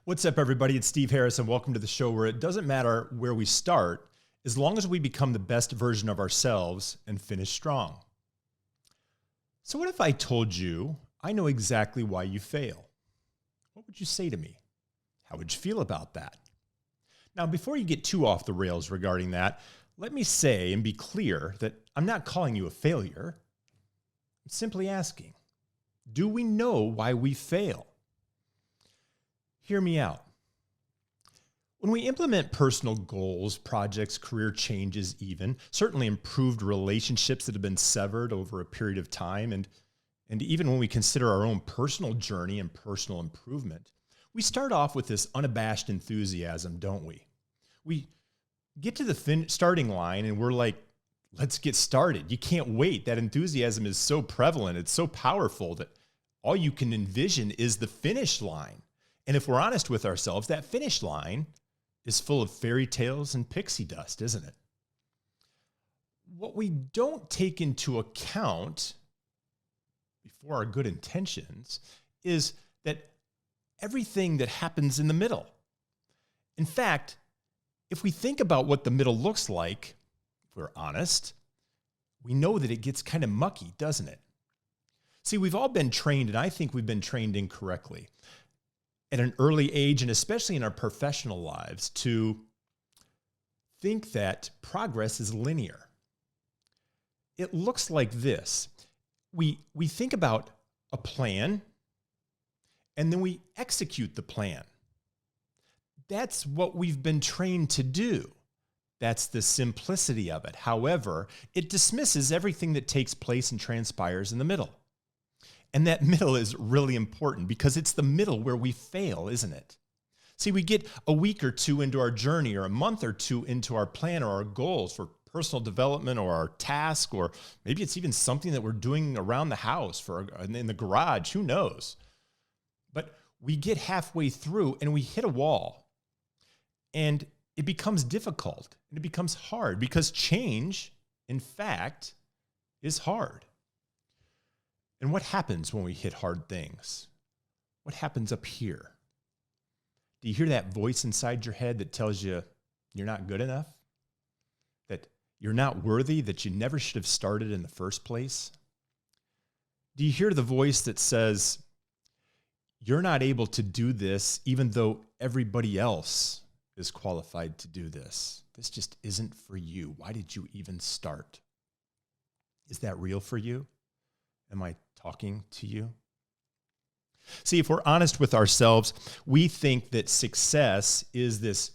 What's up, everybody? It's Steve Harris, and welcome to the show where it doesn't matter where we start, as long as we become the best version of ourselves and finish strong. So what if I told you I know exactly why you fail? What would you say to me? How would you feel about that? Now, before you get too off the rails regarding that, let me say and be clear that I'm not calling you a failure. I'm simply asking, do we know why we fail? Hear me out. When we implement personal goals, projects, career changes even, certainly improved relationships that have been severed over a period of time, and even when we consider our own personal journey and personal improvement, we start off with this unabashed enthusiasm, don't we? We get to the starting line and we're like, let's get started. You can't wait. That enthusiasm is so prevalent. It's so powerful that all you can envision is the finish line. And if we're honest with ourselves, that finish line is full of fairy tales and pixie dust, isn't it? What we don't take into account before our good intentions is that everything that happens in the middle. In fact, if we think about what the middle looks like, if we're honest, we know that it gets kind of mucky, doesn't it? See, we've all been trained, and I think we've been trained incorrectly at an early age, and especially in our professional lives, to think that progress is linear. It looks like this. We think about a plan, and then we execute the plan. That's what we've been trained to do. That's the simplicity of it. However, it dismisses everything that takes place and transpires in the middle. And that middle is really important because it's the middle where we fail, isn't it? See, we get a week or two into our journey or a month or two into our plan or our goals for personal development or our task, or maybe it's even something that we're doing around the house in the garage, who knows? But we get halfway through and we hit a wall, and it becomes difficult and it becomes hard because change, in fact, is hard. And what happens when we hit hard things? What happens up here? Do you hear that voice inside your head that tells you you're not good enough? That you're not worthy, that you never should have started in the first place? Do you hear the voice that says, you're not able to do this even though everybody else is qualified to do this? This just isn't for you. Why did you even start? Is that real for you? Am I talking to you? See, if we're honest with ourselves, we think that success is this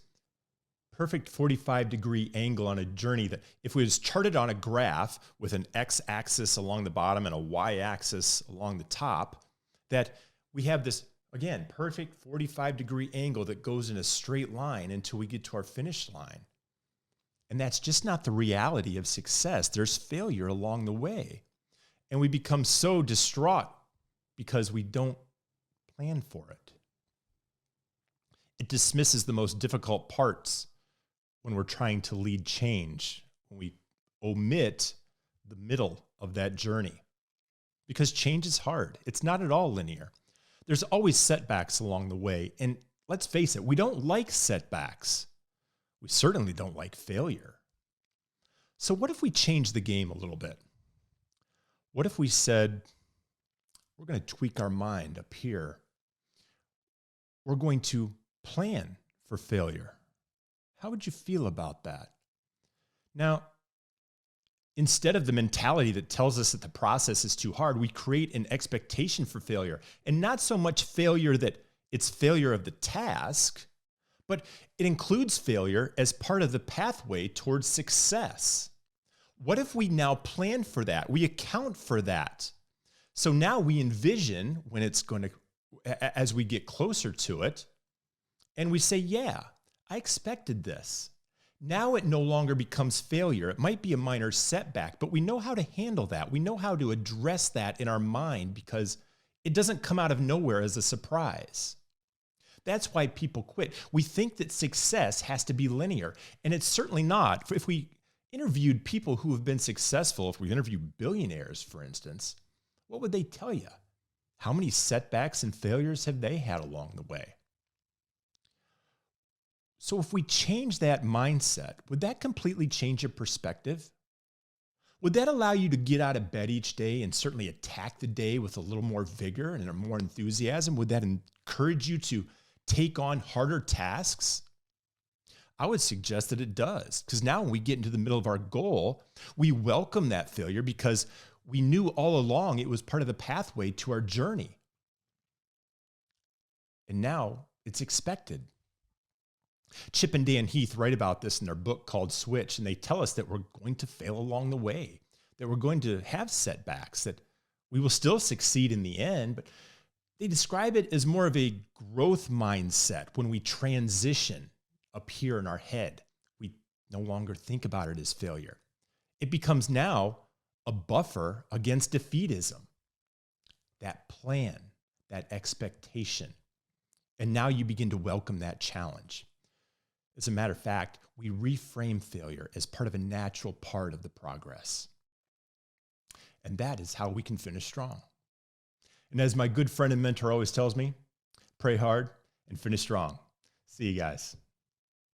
perfect 45-degree angle on a journey that if we was charted on a graph with an x-axis along the bottom and a y-axis along the top, that we have this, again, perfect 45-degree angle that goes in a straight line until we get to our finish line. And that's just not the reality of success. There's failure along the way. And we become so distraught because we don't plan for it. It dismisses the most difficult parts when we're trying to lead change, when we omit the middle of that journey. Because change is hard. It's not at all linear. There's always setbacks along the way. And let's face it, we don't like setbacks. We certainly don't like failure. So what if we change the game a little bit? What if we said, we're going to tweak our mind up here. We're going to plan for failure. How would you feel about that? Now, instead of the mentality that tells us that the process is too hard, we create an expectation for failure. And not so much failure that it's failure of the task, but it includes failure as part of the pathway towards success. What if we now plan for that? We account for that. So now we envision when it's going to, as we get closer to it, and we say, yeah, I expected this. Now it no longer becomes failure. It might be a minor setback, but we know how to handle that. We know how to address that in our mind because it doesn't come out of nowhere as a surprise. That's why people quit. We think that success has to be linear, and it's certainly not. If we interviewed people who have been successful, if we interviewed billionaires, for instance, what would they tell you? How many setbacks and failures have they had along the way? So if we change that mindset, would that completely change your perspective? Would that allow you to get out of bed each day and certainly attack the day with a little more vigor and a more enthusiasm? Would that encourage you to take on harder tasks? I would suggest that it does, because now when we get into the middle of our goal, we welcome that failure because we knew all along it was part of the pathway to our journey. And now it's expected. Chip and Dan Heath write about this in their book called Switch, and they tell us that we're going to fail along the way, that we're going to have setbacks, that we will still succeed in the end, but they describe it as more of a growth mindset when we transition up here in our head. We no longer think about it as failure. It becomes now a buffer against defeatism, that plan, that expectation. And now you begin to welcome that challenge. As a matter of fact, we reframe failure as part of a natural part of the progress. And that is how we can finish strong. And as my good friend and mentor always tells me, pray hard and finish strong. See you guys.